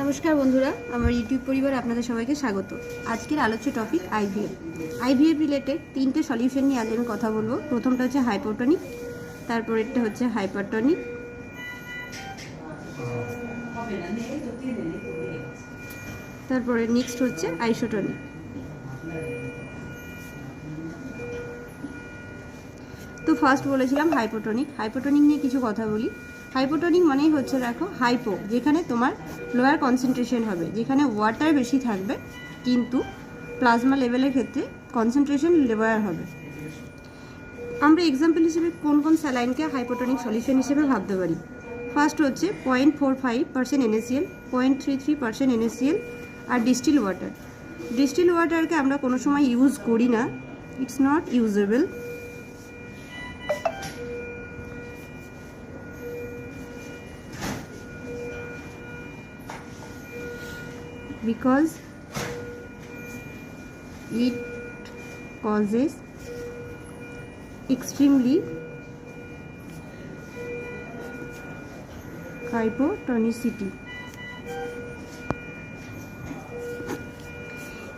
নমস্কার বন্ধুরা, আমার ইউটিউব পরিবারে আপনাদের সবাইকে স্বাগত। আজকের আলোচ্য টপিক আইভিএফ। আইভিএফ রিলেটেড তিনটে সলিউশন নিয়ে আজ আমি কথা বলবো। প্রথমটা হচ্ছে হাইপোটনিক, তারপরেরটা হচ্ছে হাইপারটনিক, তারপরে নেক্সট হচ্ছে আইসোটনিক। তো ফার্স্ট বলেছিলাম হাইপোটনিক। হাইপোটনিক নিয়ে কিছু কথা বলি। হাইপোটনিক মানেই হচ্ছে, দেখো, হাইপো যেখানে তোমার লোয়ার কনসেন্ট্রেশন হবে, যেখানে ওয়াটার বেশি থাকবে কিন্তু প্লাজমা লেভেলের ক্ষেত্রে কনসেন্ট্রেশন লোয়ার হবে। আমরা এক্সাম্পল হিসেবে কোন কোন স্যালাইনকে হাইপোটনিক সলিউশন হিসেবে ভাবতে পারি? ফার্স্ট হচ্ছে 0.45% NaCl, 0.33% NaCl আর ডিস্টিল ওয়াটার। ডিস্টিল ওয়াটারকে আমরা কোনো সময় ইউজ করি না, it's not usable. Because it causes extremely hypotonicity.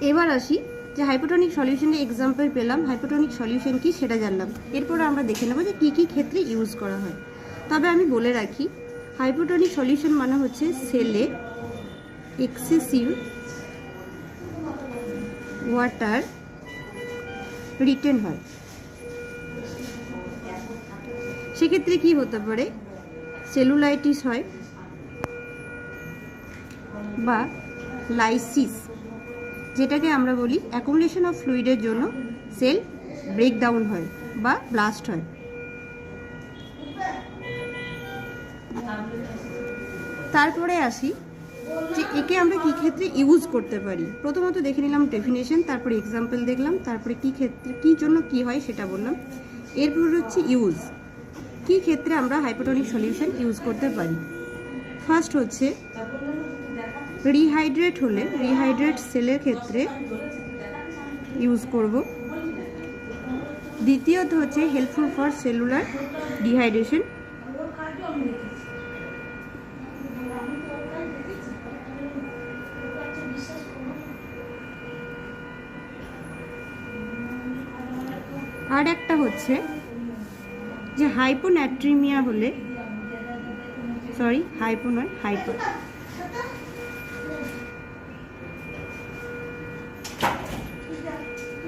এবার আসি যে হাইপোটনিক সলিউশনের এক্সাম্পল পেলাম, হাইপোটনিক সলিউশন কি সেটা জানলাম। এরপরে আমরা দেখে নেব যে কী কী ক্ষেত্রে ইউজ করা হয়। তবে আমি বলে রাখি, হাইপোটনিক সলিউশন মানে হচ্ছে সেলে এক্সেসিভ ওয়াটার রিটেন হয়। সেক্ষেত্রে কি হতে পারে? সেলুলাইটিস হয় বা লাইসিস, যেটাকে আমরা বলি অ্যাকুমুলেশন অফ ফ্লুইডের জন্য সেল ব্রেকডাউন হয় বা ব্লাস্ট হয়। তারপরে আসি যে একে আমরা কী ক্ষেত্রে ইউজ করতে পারি। প্রথমত দেখে নিলাম ডেফিনেশন, তারপরে এক্সাম্পল দেখলাম, তারপরে কী ক্ষেত্রে কী জন্য কী হয় সেটা বললাম। এরপর হচ্ছে ইউজ, কী ক্ষেত্রে আমরা হাইপোটনিক সলিউশন ইউজ করতে পারি। ফার্স্ট হচ্ছে রিহাইড্রেট হলে, রিহাইড্রেট সেলের ক্ষেত্রে ইউজ করব। দ্বিতীয়ত হচ্ছে হেল্পফুল ফর সেলুলার ডিহাইড্রেশন। আর একটা হচ্ছে যে হাইপোন্যাট্রিমিয়া হলে, সরি হাইপো নয় হাইপার,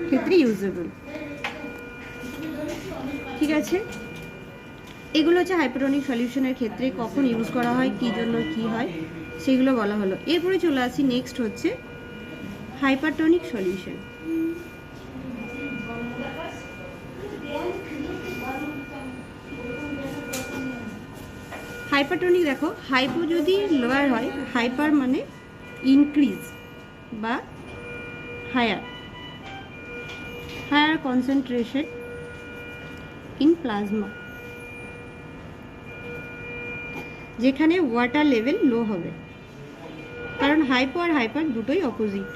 ক্ষেত্রে ইউজেবল। ঠিক আছে, এগুলো হচ্ছে হাইপোটনিক সলিউশনের ক্ষেত্রে কখন ইউজ করা হয়, কী জন্য কী হয় সেগুলো বলা হলো। এরপরে চলে আসি, নেক্সট হচ্ছে হাইপারটনিক সলিউশন। হাইপারটনিক, দেখো, হাইপো যদি লোয়ার হয়, হাইপার মানে ইনক্রিজ বা higher, higher concentration in plasma, যেখানে ওয়াটার লেভেল লো হবে, কারণ হাইপো আর হাইপার দুটোই অপোজিট।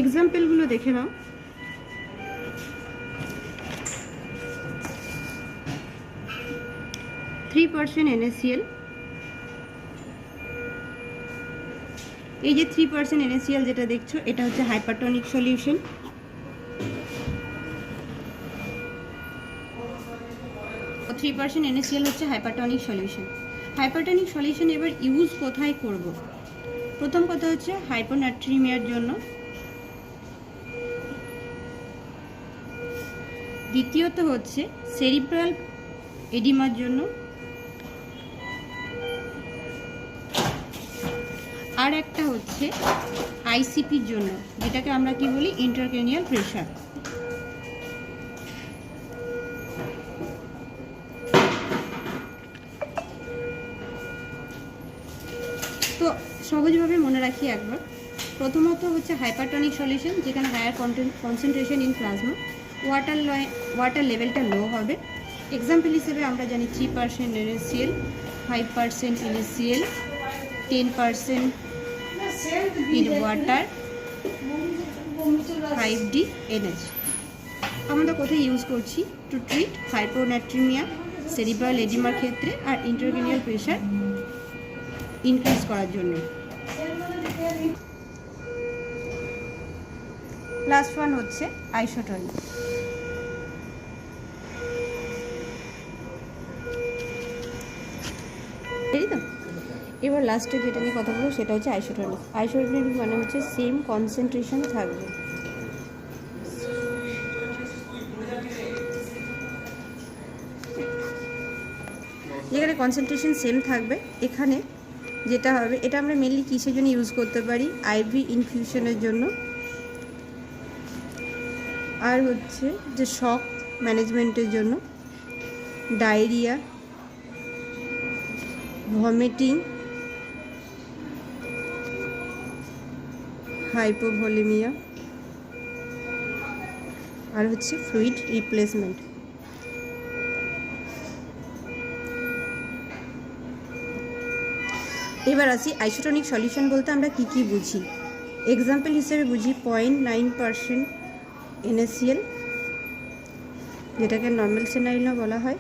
এক্সাম্পলগুলো দেখে নাও। NaCl, এই যে 3% NaCl যেটা দেখছো, এটা হচ্ছে হাইপারটনিক সলিউশন। 3% NaCl হচ্ছে হাইপারটনিক সলিউশন। হাইপারটনিক সলিউশন এবার ইউজ কোথায় করব? প্রথম কথা হচ্ছে হাইপোন্যাট্রিমিয়ার জন্য, দ্বিতীয়ত হচ্ছে সেরিব্রাল এডিমার জন্য, আর একটা হচ্ছে আইসিপির জন্য, যেটাকে আমরা কি বলি, ইন্ট্রাক্রেনিয়াল প্রেশার। তো সহজভাবে মনে রাখি একবার। প্রথমত হচ্ছে হাইপারটনিক সলিউশন, যেখানে higher concentration in plasma, water লেভেলটা লো হবে। এক্সাম্পল হিসেবে আমরা জানি 3% NaCl, 5% NaCl, 10% in water, 5D NH। আমরা কোথায় ইউজ করছি? টু ট্রিট হাইপোনাট্রিমিয়া, সেরিব্রাল এডিমার ক্ষেত্রে, আর ইন্ট্রাক্রেনিয়াল প্রেশার ইনক্রিজ করার জন্য। লাস্ট ওয়ান হচ্ছে আইসোটনিক। ঠিক তো? এবার লাস্টে যেটা নিয়ে কথা বলবো সেটা হচ্ছে আইসোটনিক। আইসোটনিক মানে হচ্ছে সেম কনসেন্ট্রেশন থাকবে। যেখানে কনসেন্ট্রেশন সেম থাকবে, এখানে যেটা হবে, এটা আমরা মেনলি কিসের জন্য ইউজ করতে পারি? আইভি ইনফিউশনের জন্য, আর হচ্ছে যে শক ম্যানেজমেন্টের জন্য, ডায়রিয়া, ভমিটিং, হাইপোভলিমিয়া, আর হচ্ছে ফ্লুইড রিপ্লেসমেন্ট। এবার আসি আইসোটনিক সলিউশন বলতে আমরা কি কি বুঝি। এক্সাম্পল হিসেবে বুঝি 0.9% NaCl, যেটাকে নর্মাল স্যালাইনও বলা হয়,